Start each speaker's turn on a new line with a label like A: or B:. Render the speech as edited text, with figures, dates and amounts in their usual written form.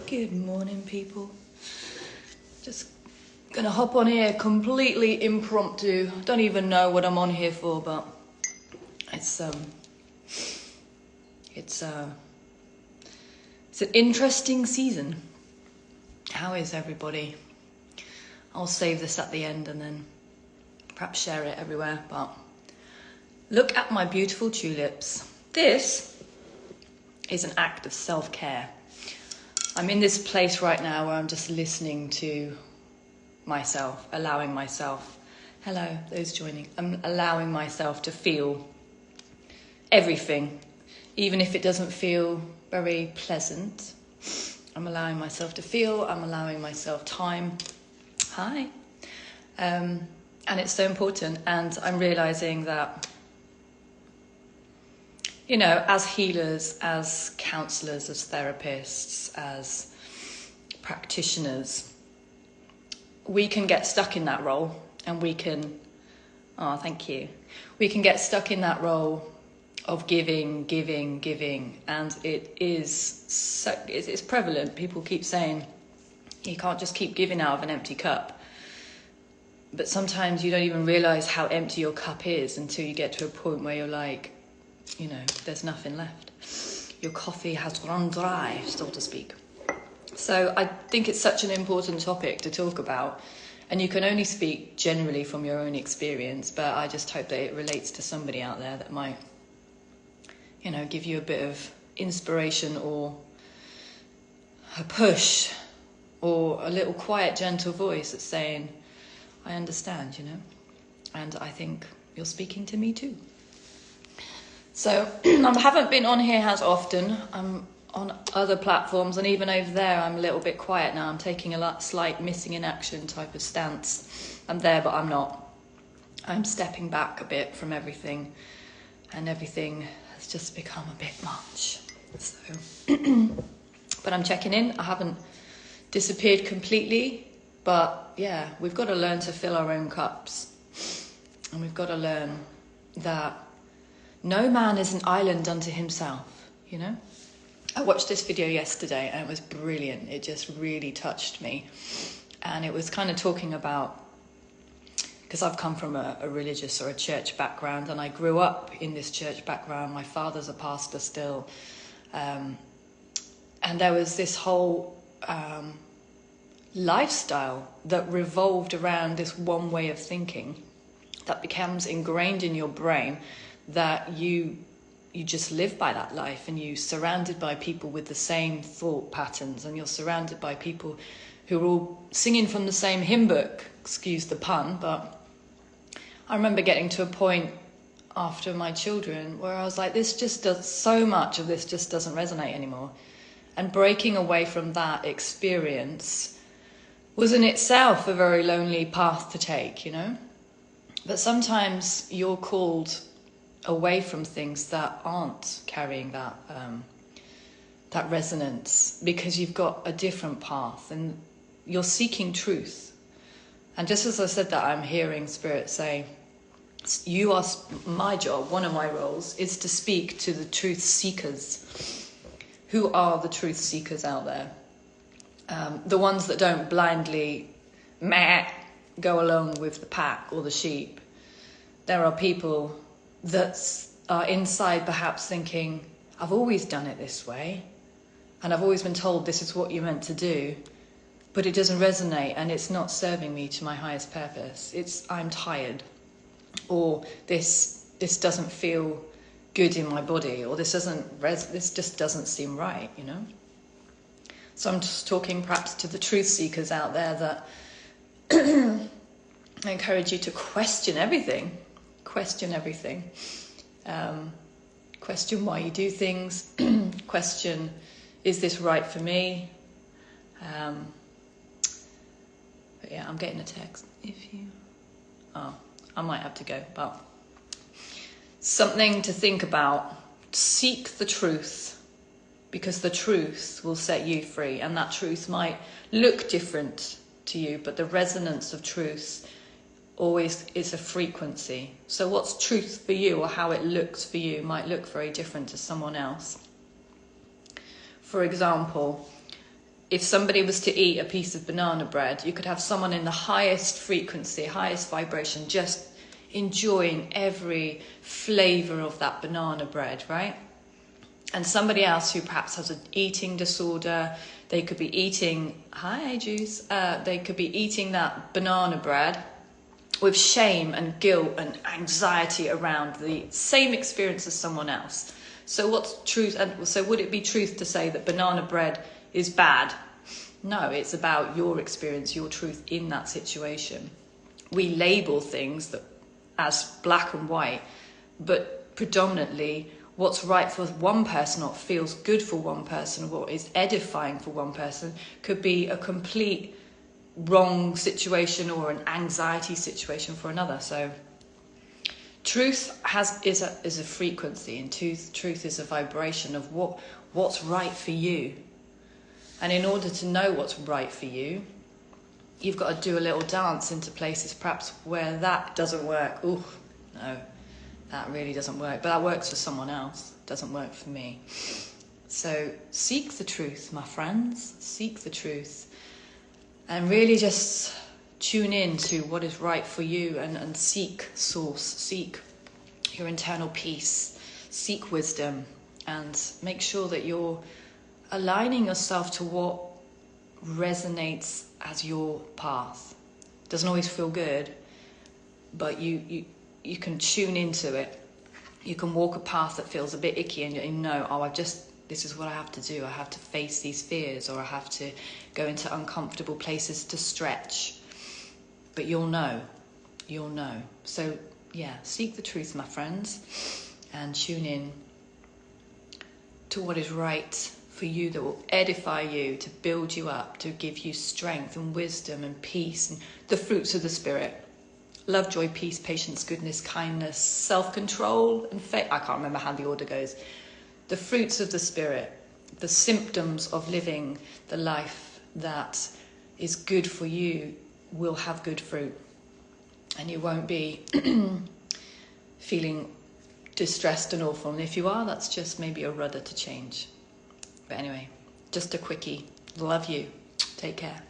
A: Good morning, people. Just gonna hop on here completely impromptu. Don't even know what I'm on here for, but it's an interesting season. How is everybody? I'll save this at the end and then perhaps share it everywhere, but look at my beautiful tulips. This is an act of self-care. I'm in this place right now where I'm just listening to myself, allowing myself, hello, those joining, I'm allowing myself to feel everything, even if it doesn't feel very pleasant. I'm allowing myself to feel, I'm allowing myself time. Hi. And it's so important, and I'm realizing that, you know, as healers, as counselors, as therapists, as practitioners, we can get stuck in that role, and we can, we can get stuck in that role of giving, and it's prevalent. People keep saying, you can't just keep giving out of an empty cup. But sometimes you don't even realize how empty your cup is until you get to a point where you're like, you know, there's nothing left. Your coffee has run dry, so to speak. So I think it's such an important topic to talk about. And you can only speak generally from your own experience, but I just hope that it relates to somebody out there that might, you know, give you a bit of inspiration or a push or a little quiet, gentle voice that's saying, I understand, you know, and I think you're speaking to me too. So I haven't been on here as often. I'm on other platforms, and even over there I'm a little bit quiet now. I'm taking a slight missing in action type of stance. I'm there, but I'm not. I'm stepping back a bit from everything, and everything has just become a bit much. So, but I'm checking in. I haven't disappeared completely, but yeah, we've got to learn to fill our own cups, and we've got to learn that no man is an island unto himself, you know? I watched this video yesterday and it was brilliant. It just really touched me. And it was kind of talking about, because I've come from a religious or a church background, and I grew up in this church background. My father's a pastor still. And there was this whole lifestyle that revolved around this one way of thinking that becomes ingrained in your brain, that you just live by that life, and you're surrounded by people with the same thought patterns, and you're surrounded by people who are all singing from the same hymn book, excuse the pun. But I remember getting to a point after my children where I was like, so much of this just doesn't resonate anymore. And breaking away from that experience was in itself a very lonely path to take, you know? But sometimes you're called away from things that aren't carrying that resonance, because you've got a different path and you're seeking truth. And just as I said that, I'm hearing Spirit say, my job, one of my roles, is to speak to the truth seekers. Who are the truth seekers out there? The ones that don't blindly go along with the pack or the sheep. There are people that are inside perhaps thinking, I've always done it this way, and I've always been told this is what you're meant to do, but it doesn't resonate and it's not serving me to my highest purpose. I'm tired, or this doesn't feel good in my body, or this just doesn't seem right, you know? So I'm just talking perhaps to the truth seekers out there that I encourage you to question everything. Question everything. Question why you do things. Question, is this right for me? But yeah, I'm getting a text. I might have to go, but something to think about. Seek the truth, because the truth will set you free, and that truth might look different to you, but the resonance of truth always is a frequency. So what's truth for you, or how it looks for you, might look very different to someone else. For example, if somebody was to eat a piece of banana bread, you could have someone in the highest frequency, highest vibration, just enjoying every flavor of that banana bread, right? And somebody else who perhaps has an eating disorder, they could be eating, they could be eating that banana bread with shame and guilt and anxiety around the same experience as someone else. So what's truth? And so would it be truth to say that banana bread is bad? No, it's about your experience, your truth in that situation. We label things as black and white, but predominantly what's right for one person, what feels good for one person, what is edifying for one person, could be a complete wrong situation or an anxiety situation for another. So truth is a frequency, and truth is a vibration of what's right for you. And in order to know what's right for you, you've got to do a little dance into places perhaps where that doesn't work. Ooh, no, that really doesn't work. But that works for someone else. It doesn't work for me. So seek the truth, my friends. Seek the truth. And really just tune in to what is right for you, and seek source. Seek your internal peace. Seek wisdom. And make sure that you're aligning yourself to what resonates as your path. Doesn't always feel good, but you can tune into it. You can walk a path that feels a bit icky, and you know, this is what I have to do. I have to face these fears, or I have to go into uncomfortable places to stretch. But you'll know. So yeah, seek the truth, my friends, and tune in to what is right for you, that will edify you, to build you up, to give you strength and wisdom and peace and the fruits of the Spirit. Love, joy, peace, patience, goodness, kindness, self-control and faith. I can't remember how the order goes. The fruits of the Spirit, the symptoms of living the life that is good for you will have good fruit. And you won't be feeling distressed and awful. And if you are, that's just maybe a rudder to change. But anyway, just a quickie. Love you. Take care.